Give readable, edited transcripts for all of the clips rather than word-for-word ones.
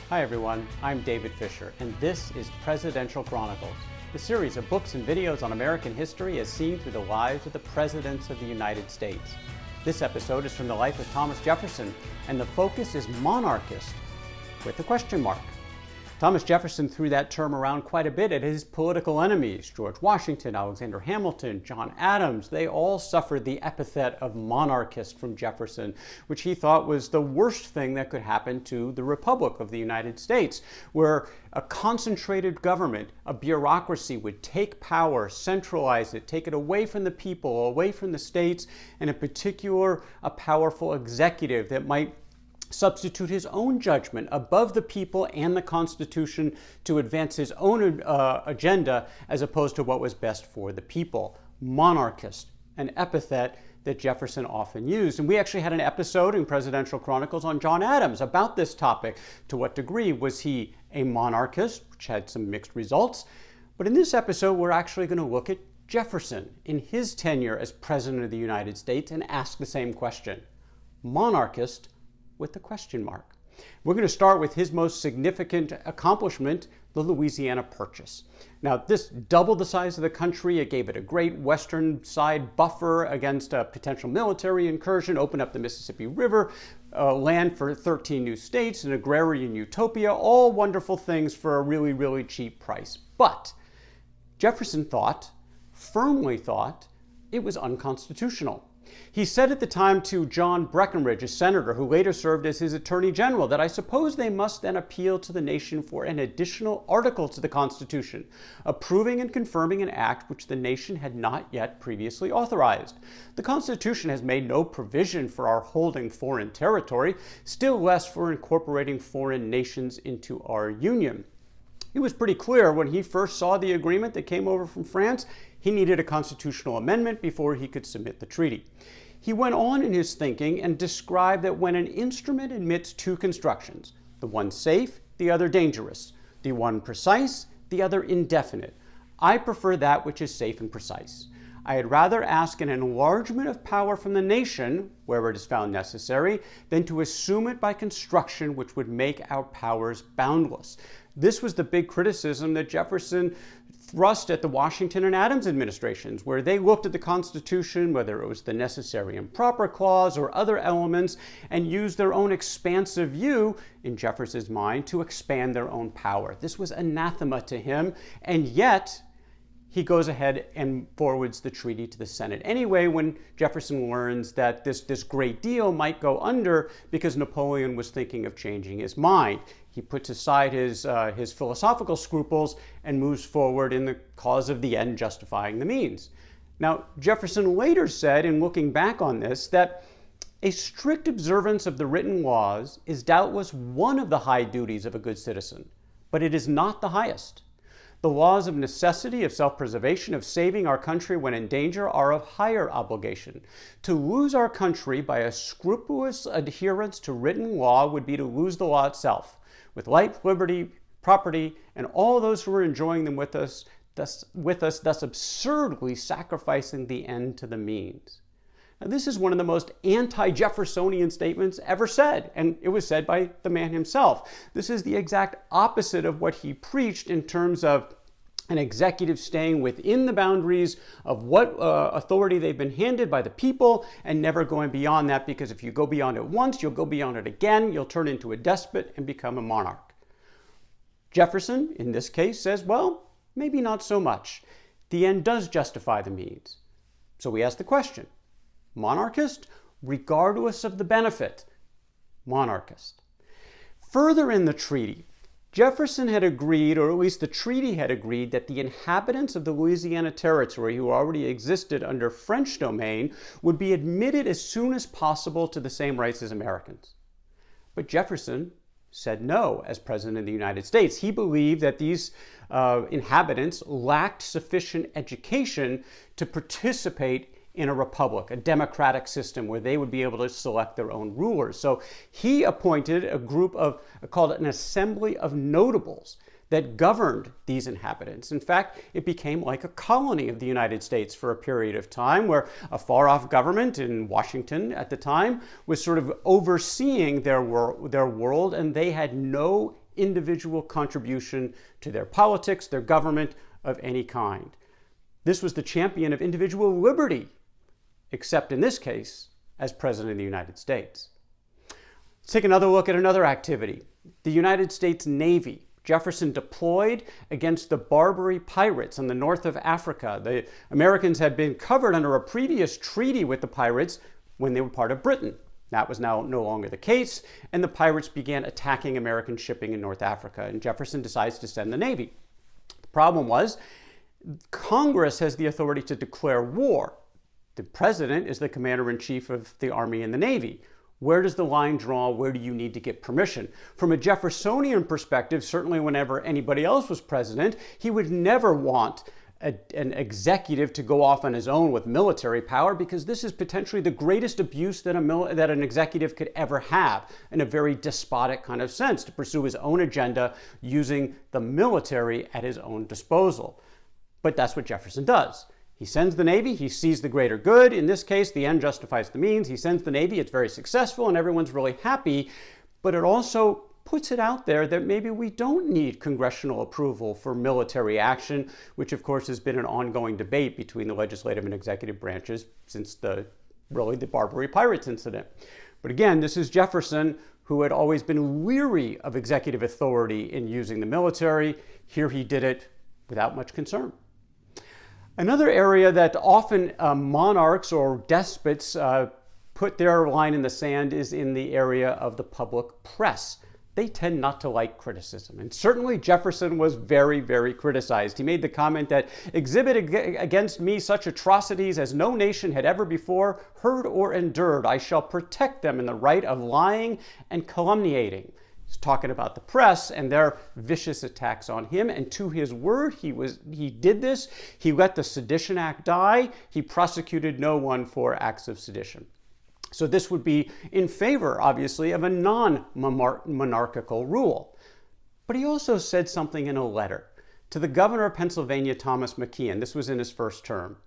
Hi everyone, I'm David Fisher, and this is Presidential Chronicles, the series of books and videos on American history as seen through the lives of the presidents of the United States. This episode is from the life of Thomas Jefferson, and the focus is monarchist, with a question mark. Thomas Jefferson threw that term around quite a bit at his political enemies. George Washington, Alexander Hamilton, John Adams, they all suffered the epithet of monarchist from Jefferson, which he thought was the worst thing that could happen to the Republic of the United States, where a concentrated government, a bureaucracy would take power, centralize it, take it away from the people, away from the states, and in particular, a powerful executive that might substitute his own judgment above the people and the Constitution to advance his own agenda as opposed to what was best for the people. Monarchist, an epithet that Jefferson often used. And we actually had an episode in Presidential Chronicles on John Adams about this topic. To what degree was he a monarchist, which had some mixed results. But in this episode, we're actually going to look at Jefferson in his tenure as President of the United States and ask the same question. Monarchist, with the question mark. We're going to start with his most significant accomplishment, the Louisiana Purchase. Now, this doubled the size of the country. It gave it a great western side buffer against a potential military incursion, opened up the Mississippi River, land for 13 new states, an agrarian utopia, all wonderful things for a really, really cheap price. But Jefferson firmly thought, it was unconstitutional. He said at the time to John Breckinridge, a senator who later served as his attorney general, that I suppose they must then appeal to the nation for an additional article to the Constitution, approving and confirming an act which the nation had not yet previously authorized. The Constitution has made no provision for our holding foreign territory, still less for incorporating foreign nations into our union. He was pretty clear when he first saw the agreement that came over from France. He needed a constitutional amendment before he could submit the treaty. He went on in his thinking and described that when an instrument admits two constructions, the one safe, the other dangerous, the one precise, the other indefinite, I prefer that which is safe and precise. I had rather ask an enlargement of power from the nation, wherever it is found necessary, than to assume it by construction which would make our powers boundless. This was the big criticism that Jefferson thrust at the Washington and Adams administrations, where they looked at the Constitution, whether it was the necessary and proper clause or other elements, and used their own expansive view, in Jefferson's mind, to expand their own power. This was anathema to him, and yet he goes ahead and forwards the treaty to the Senate. Anyway, when Jefferson learns that this great deal might go under because Napoleon was thinking of changing his mind, he puts aside his philosophical scruples and moves forward in the cause of the end justifying the means. Now, Jefferson later said, in looking back on this, that a strict observance of the written laws is doubtless one of the high duties of a good citizen, but it is not the highest. The laws of necessity, of self-preservation, of saving our country when in danger are of higher obligation. To lose our country by a scrupulous adherence to written law would be to lose the law itself, with life, liberty, property, and all those who are enjoying them with us, thus absurdly sacrificing the end to the means. Now, this is one of the most anti-Jeffersonian statements ever said, and it was said by the man himself. This is the exact opposite of what he preached in terms of an executive staying within the boundaries of what authority they've been handed by the people and never going beyond that, because if you go beyond it once, you'll go beyond it again, you'll turn into a despot and become a monarch. Jefferson, in this case, says, well, maybe not so much. The end does justify the means. So we ask the question, monarchist, regardless of the benefit? Monarchist. Further in the treaty, Jefferson had agreed, or at least the treaty had agreed, that the inhabitants of the Louisiana Territory who already existed under French domain would be admitted as soon as possible to the same rights as Americans. But Jefferson said no as President of the United States. He believed that these inhabitants lacked sufficient education to participate in a republic, a democratic system where they would be able to select their own rulers. So he appointed a group of, called it an assembly of notables. that governed these inhabitants. In fact, it became like a colony of the United States for a period of time, where a far-off government in Washington at the time was sort of overseeing their world, and they had no individual contribution to their politics, their government of any kind. This was the champion of individual liberty, except in this case, as President of the United States. Let's take another look at another activity. The United States Navy. Jefferson deployed against the Barbary Pirates in the north of Africa. The Americans had been covered under a previous treaty with the pirates when they were part of Britain. That was now no longer the case, and the pirates began attacking American shipping in North Africa, and Jefferson decides to send the Navy. The problem was, Congress has the authority to declare war. The president is the commander-in-chief of the Army and the Navy. Where does the line draw? Where do you need to get permission? From a Jeffersonian perspective, certainly whenever anybody else was president, he would never want an executive to go off on his own with military power, because this is potentially the greatest abuse that an executive could ever have, in a very despotic kind of sense, to pursue his own agenda using the military at his own disposal. But that's what Jefferson does. He sends the Navy, he sees the greater good. In this case, the end justifies the means. He sends the Navy, it's very successful, and everyone's really happy. But it also puts it out there that maybe we don't need congressional approval for military action, which of course has been an ongoing debate between the legislative and executive branches since the Barbary Pirates incident. But again, this is Jefferson, who had always been leery of executive authority in using the military. Here he did it without much concern. Another area that often monarchs or despots put their line in the sand is in the area of the public press. They tend not to like criticism. And certainly Jefferson was very, very criticized. He made the comment that exhibit against me such atrocities as no nation had ever before heard or endured. I shall protect them in the right of lying and calumniating. He's talking about the press and their vicious attacks on him, and to his word, he did this. He let the Sedition Act die. He prosecuted no one for acts of sedition. So this would be in favor, obviously, of a non-monarchical rule. But he also said something in a letter to the governor of Pennsylvania, Thomas McKeon. This was in his first term.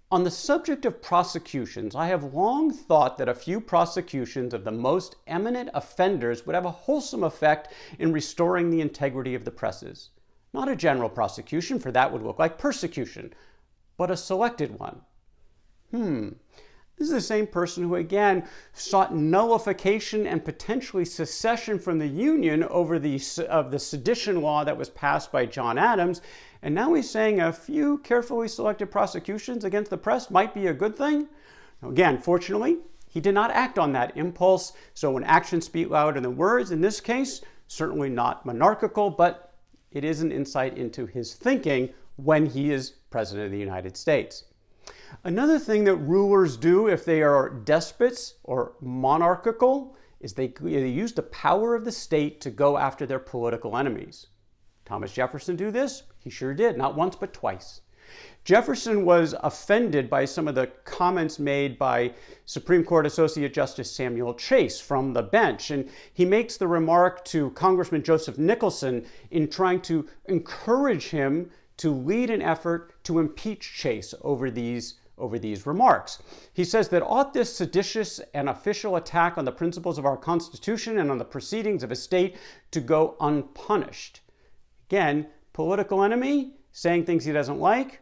On the subject of prosecutions, I have long thought that a few prosecutions of the most eminent offenders would have a wholesome effect in restoring the integrity of the presses. Not a general prosecution, for that would look like persecution, but a selected one. This is the same person who, again, sought nullification and potentially secession from the Union over the sedition law that was passed by John Adams. And now he's saying a few carefully selected prosecutions against the press might be a good thing. Now, again, fortunately, he did not act on that impulse. So when actions speak louder than words, in this case, certainly not monarchical, but it is an insight into his thinking when he is president of the United States. Another thing that rulers do if they are despots or monarchical is they use the power of the state to go after their political enemies. Thomas Jefferson do this? He sure did, not once but twice. Jefferson was offended by some of the comments made by Supreme Court Associate Justice Samuel Chase from the bench, and he makes the remark to Congressman Joseph Nicholson in trying to encourage him to lead an effort to impeach Chase over these remarks. He says that ought this seditious and official attack on the principles of our Constitution and on the proceedings of a state to go unpunished. Again, political enemy saying things he doesn't like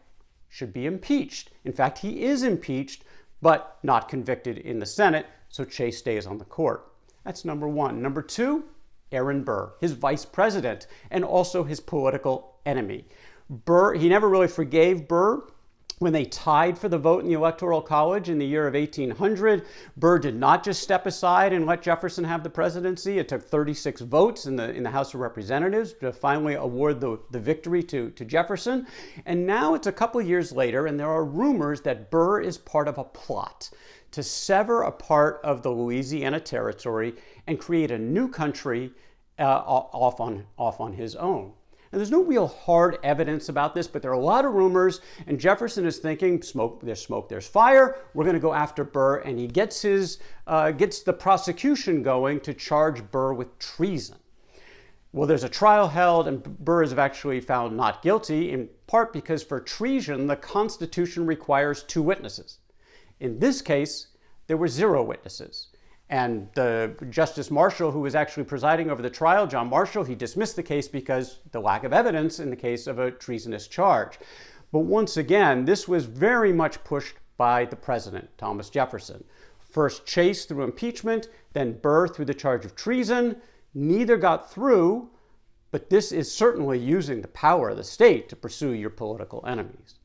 should be impeached. In fact, he is impeached, but not convicted in the Senate, so Chase stays on the court. That's number one. Number two, Aaron Burr, his vice president, and also his political enemy. Burr, he never really forgave Burr. When they tied for the vote in the Electoral College in the year of 1800, Burr did not just step aside and let Jefferson have the presidency. It took 36 votes in the House of Representatives to finally award the victory to Jefferson. And now it's a couple of years later, and there are rumors that Burr is part of a plot to sever a part of the Louisiana Territory and create a new country off on his own. And there's no real hard evidence about this, but there are a lot of rumors, and Jefferson is thinking, there's smoke, there's fire, we're going to go after Burr, and he gets the prosecution going to charge Burr with treason. Well, there's a trial held, and Burr is actually found not guilty, in part because for treason, the Constitution requires 2 witnesses. In this case, there were 0 witnesses. And the Justice Marshall, who was actually presiding over the trial, John Marshall, he dismissed the case because the lack of evidence in the case of a treasonous charge. But once again, this was very much pushed by the president, Thomas Jefferson. First Chase through impeachment, then Burr through the charge of treason. Neither got through, but this is certainly using the power of the state to pursue your political enemies.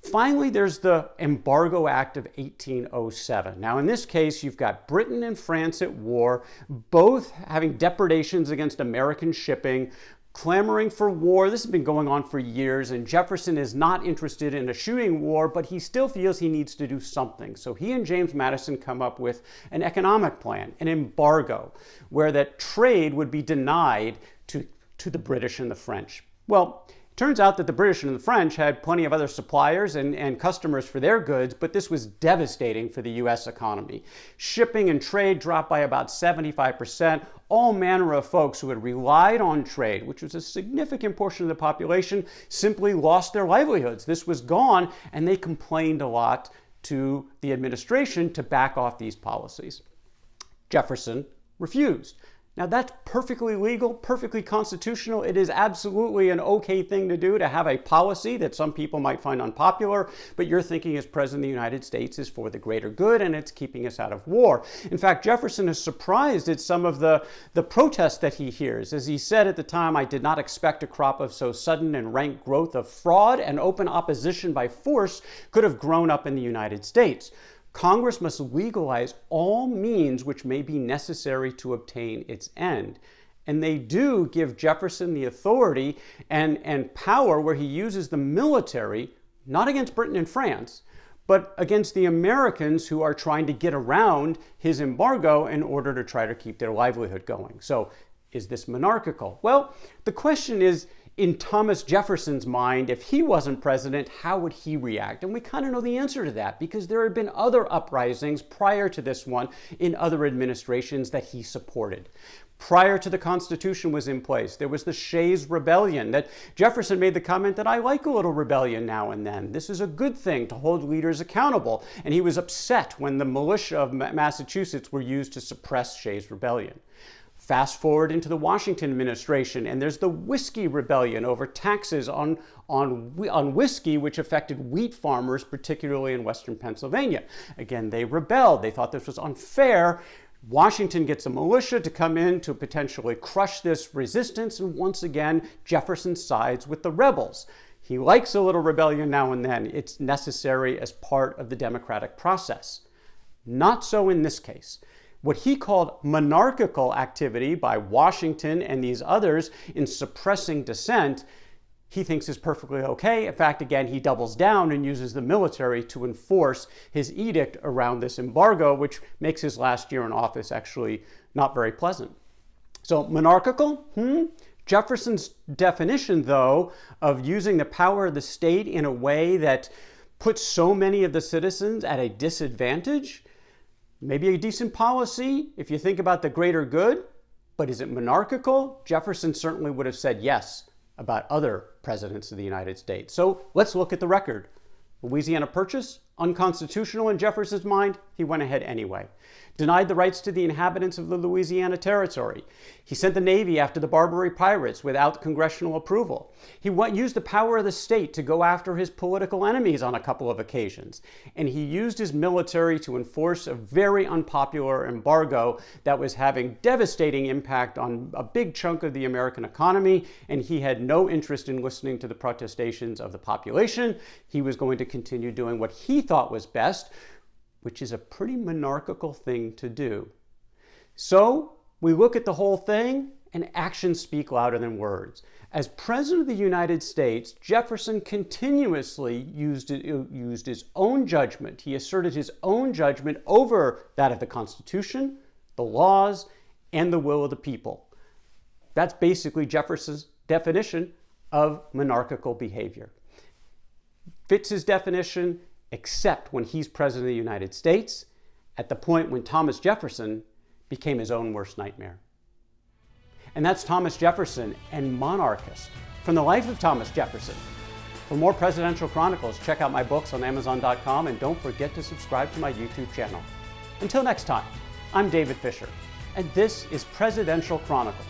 Finally, there's the Embargo Act of 1807. Now, in this case, you've got Britain and France at war, both having depredations against American shipping, clamoring for war. This has been going on for years, and Jefferson is not interested in a shooting war, but he still feels he needs to do something. So he and James Madison come up with an economic plan, an embargo, where that trade would be denied to the British and the French. Well, it turns out that the British and the French had plenty of other suppliers and customers for their goods, but this was devastating for the U.S. economy. Shipping and trade dropped by about 75%. All manner of folks who had relied on trade, which was a significant portion of the population, simply lost their livelihoods. This was gone, and they complained a lot to the administration to back off these policies. Jefferson refused. Now, that's perfectly legal, perfectly constitutional. It is absolutely an okay thing to do, to have a policy that some people might find unpopular, but your thinking as President of the United States is for the greater good, and it's keeping us out of war. In fact, Jefferson is surprised at some of the protests that he hears. As he said at the time, "I did not expect a crop of so sudden and rank growth of fraud and open opposition by force could have grown up in the United States. Congress must legalize all means which may be necessary to obtain its end." And they do give Jefferson the authority and power where he uses the military, not against Britain and France, but against the Americans who are trying to get around his embargo in order to try to keep their livelihood going. So is this monarchical? Well, the question is, in Thomas Jefferson's mind, if he wasn't president, how would he react? And we kind of know the answer to that because there had been other uprisings prior to this one in other administrations that he supported. Prior to the Constitution was in place, there was the Shays Rebellion that Jefferson made the comment that I like a little rebellion now and then. This is a good thing to hold leaders accountable. And he was upset when the militia of Massachusetts were used to suppress Shays Rebellion. Fast forward into the Washington administration, and there's the Whiskey Rebellion over taxes on whiskey, which affected wheat farmers, particularly in western Pennsylvania. Again, they rebelled. They thought this was unfair. Washington gets a militia to come in to potentially crush this resistance, and once again, Jefferson sides with the rebels. He likes a little rebellion now and then. It's necessary as part of the democratic process. Not so in this case. What he called monarchical activity by Washington and these others in suppressing dissent, he thinks is perfectly okay. In fact, again, he doubles down and uses the military to enforce his edict around this embargo, which makes his last year in office actually not very pleasant. So monarchical? Jefferson's definition, though, of using the power of the state in a way that puts so many of the citizens at a disadvantage, maybe a decent policy if you think about the greater good, but is it monarchical? Jefferson certainly would have said yes about other presidents of the United States. So let's look at the record. Louisiana Purchase, unconstitutional in Jefferson's mind, he went ahead anyway. Denied the rights to the inhabitants of the Louisiana Territory. He sent the Navy after the Barbary Pirates without congressional approval. He used the power of the state to go after his political enemies on a couple of occasions. And he used his military to enforce a very unpopular embargo that was having devastating impact on a big chunk of the American economy. And he had no interest in listening to the protestations of the population. He was going to continue doing what he thought was best, which is a pretty monarchical thing to do. So we look at the whole thing, and actions speak louder than words. As President of the United States, Jefferson continuously used his own judgment. He asserted his own judgment over that of the Constitution, the laws, and the will of the people. That's basically Jefferson's definition of monarchical behavior. Fits his definition, except when he's President of the United States, at the point when Thomas Jefferson became his own worst nightmare. and that's Thomas Jefferson and Monarchist, from the life of Thomas Jefferson. For more Presidential Chronicles, check out my books on Amazon.com, and don't forget to subscribe to my YouTube channel. Until next time, I'm David Fisher, and this is Presidential Chronicles.